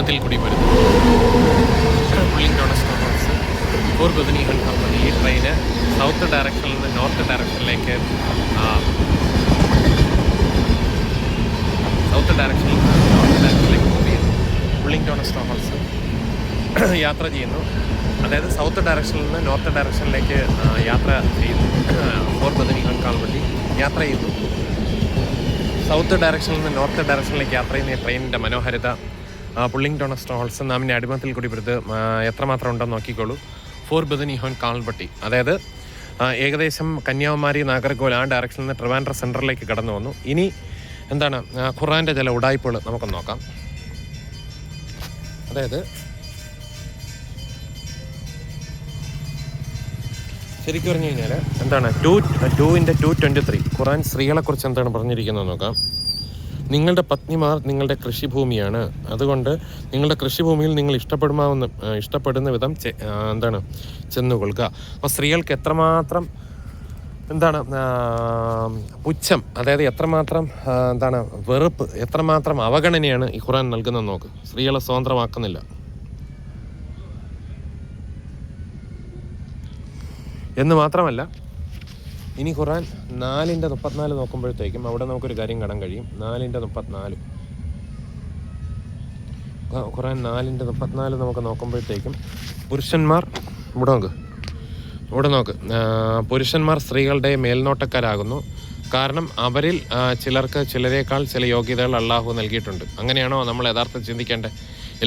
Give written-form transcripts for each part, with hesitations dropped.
അടിമത്തിൽ കൂടി വരുന്നു pulling ഡോണസ്റ്റോ holes four Bethany company. ഈ ട്രെയിന് സൗത്ത് ഡയറക്ഷനിൽ നിന്ന് നോർത്ത് ഡയറക്ഷനിലേക്ക് മൂവ് ചെയ്യുന്നു. പുള്ളിംഗ് ഡോണസ്റ്റോ ഹോൾസ് യാത്ര ചെയ്യുന്നു. അതായത് സൗത്ത് ഡയറക്ഷനിൽ നിന്ന് നോർത്ത് ഡയറക്ഷനിലേക്ക് യാത്ര ചെയ്യുന്നു. ഫോർ ബദനി കാൽവണ്ടി യാത്ര ചെയ്യുന്നു. സൗത്ത് ഡയറക്ഷനിൽ നിന്ന് നോർത്ത് ഡയറക്ഷനിലേക്ക് യാത്ര ചെയ്യുന്ന ഈ ട്രെയിനിൻ്റെ മനോഹാരിത പുള്ളിംഗ് ഡോണസ്റ്റോ ഹോൾസ് നാമിൻ്റെ അടിമത്തിൽ കൂടി വരുത് എത്രമാത്രം ഉണ്ടെന്ന് നോക്കിക്കോളൂ. ഫോർ ബദനി കാൽവണ്ടി, അതായത് ഏകദേശം കന്യാകുമാരി, നാഗർകോവിൽ ആ ഡയറക്ഷനിൽ നിന്ന് ട്രിവാൻഡ്രം സെൻറ്ററിലേക്ക് കടന്നു വന്നു. ഇനി എന്താണ് ഖുർആൻ്റെ ചില ഉടായ്പകൾ നമുക്കൊന്ന് നോക്കാം. അതായത് ശരിക്കും പറഞ്ഞു കഴിഞ്ഞാൽ എന്താണ് 2:223 ഖുർആൻ സ്ത്രീകളെക്കുറിച്ച് എന്താണ് പറഞ്ഞിരിക്കുന്നത് നോക്കാം. നിങ്ങളുടെ പത്നിമാർ നിങ്ങളുടെ കൃഷിഭൂമിയാണ്, അതുകൊണ്ട് നിങ്ങളുടെ കൃഷിഭൂമിയിൽ നിങ്ങൾ ഇഷ്ടപ്പെടുന്ന വിധം എന്താണ് ചെന്നുകൊള്ളുക. അപ്പോൾ സ്ത്രീകൾക്ക് എത്രമാത്രം എന്താണ് പുച്ഛം, അതായത് എത്രമാത്രം എന്താണ് വെറുപ്പ്, എത്രമാത്രം അവഗണനയാണ് ഈ ഖുർആൻ നൽകുന്നത് നോക്ക്. സ്ത്രീകളെ സ്വതന്ത്രമാക്കുന്നില്ല എന്ന് മാത്രമല്ല, ഇനി ഖുർആൻ 4:34 നോക്കുമ്പോഴത്തേക്കും അവിടെ നമുക്കൊരു കാര്യം കാണാൻ കഴിയും. 4:34 ഖുർആൻ 4:34 നമുക്ക് നോക്കുമ്പോഴത്തേക്കും പുരുഷന്മാർ ഇവിടെ നോക്ക് പുരുഷന്മാർ സ്ത്രീകളുടെ മേൽനോട്ടക്കാരാകുന്നു, കാരണം അവരിൽ ചിലരേക്കാൾ ചില യോഗ്യതകൾ അള്ളാഹു നൽകിയിട്ടുണ്ട്. അങ്ങനെയാണോ നമ്മൾ യഥാർത്ഥത്തിൽ ചിന്തിക്കേണ്ടത്?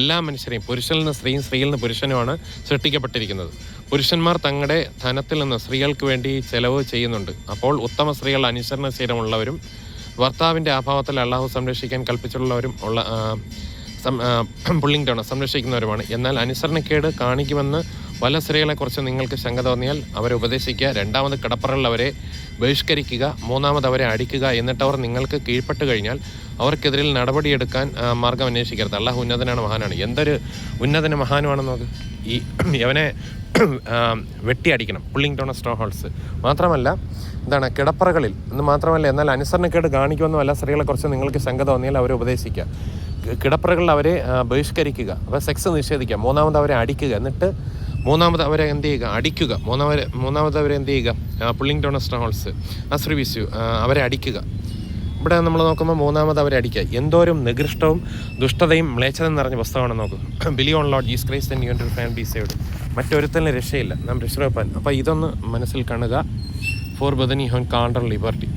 എല്ലാ മനുഷ്യരെയും പുരുഷനിൽ നിന്ന് സ്ത്രീയും സ്ത്രീയിൽ നിന്ന് പുരുഷനുമാണ് സൃഷ്ടിക്കപ്പെട്ടിരിക്കുന്നത്. പുരുഷന്മാർ തങ്ങളുടെ ധനത്തിൽ നിന്ന് സ്ത്രീകൾക്ക് വേണ്ടി ചെലവ് ചെയ്യുന്നുണ്ട്. അപ്പോൾ ഉത്തമ സ്ത്രീകൾ അനുസരണശീലമുള്ളവരും ഭർത്താവിൻ്റെ അഭാവത്തിൽ അള്ളാഹു സംരക്ഷിക്കാൻ കൽപ്പിച്ചിട്ടുള്ളവരും പുള്ളിംഗ് ഡോൺ സംരക്ഷിക്കുന്നവരുമാണ്. എന്നാൽ അനുസരണക്കേട് കാണിക്കുമെന്ന് വല്ല സ്ത്രീകളെക്കുറിച്ച് നിങ്ങൾക്ക് ശങ്ക തോന്നിയാൽ അവരെ ഉപദേശിക്കുക. രണ്ടാമത് കിടപ്പറകളിൽ അവരെ ബഹിഷ്കരിക്കുക. മൂന്നാമത് അവരെ അടിക്കുക. എന്നിട്ടവർ നിങ്ങൾക്ക് കീഴ്പ്പെട്ട് കഴിഞ്ഞാൽ അവർക്കെതിരിൽ നടപടിയെടുക്കാൻ മാർഗം അന്വേഷിക്കരുത്. അള്ളാഹു ഉന്നതനാണ്, മഹാനാണ്. എന്തൊരു ഉന്നതന് മഹാനുമാണെന്ന് നോക്ക്. അവനെ വെട്ടിയടിക്കണം പുള്ളിംഗ് ഡോണസ്റ്റോ ഹോൾസ്. മാത്രമല്ല എന്താണ് കിടപ്പറകളിൽ എന്ന് മാത്രമല്ല, എന്നാൽ അനുസരണക്കേട് കാണിക്കുമെന്ന് വല്ല സ്ത്രീകളെക്കുറിച്ച് നിങ്ങൾക്ക് ശങ്ക തോന്നിയാൽ അവരെ ഉപദേശിക്കുക. കിടപ്പറകളിൽ അവരെ ബഹിഷ്കരിക്കുക, അപ്പോൾ സെക്സ് നിഷേധിക്കുക. മൂന്നാമത് അവരെ അടിക്കുക. എന്നിട്ട് മൂന്നാമത് അവരെ എന്ത് ചെയ്യുക? അടിക്കുക. മൂന്നാമത് അവരെ എന്ത് ചെയ്യുക? പുള്ളിംഗ് ഡോണസ്റ്റോ ഹോൾസ് അശ്രീവിസു അവരെ അടിക്കുക. ഇവിടെ നമ്മൾ നോക്കുമ്പോൾ മൂന്നാമത് അവരെ അടിക്കുക. എന്തോരം നികൃഷ്ടവും ദുഷ്ടതയും മ്ലേച്ഛതയും നിറഞ്ഞ പുസ്തകമാണെന്ന് നോക്കും. Believe on lord Jesus Christ and you will find be saved. മറ്റൊരുത്തന്നെ രക്ഷയില്ല, നാം രക്ഷപ്പെടാൻ. അപ്പോൾ ഇതൊന്ന് മനസ്സിൽ കാണുക. ഫോർ ബദനി കാണ്ടർ ലിബർട്ടി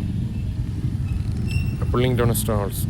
പുള്ളിംഗ് ഡോണസ്റ്റോ ഹോൾസ്.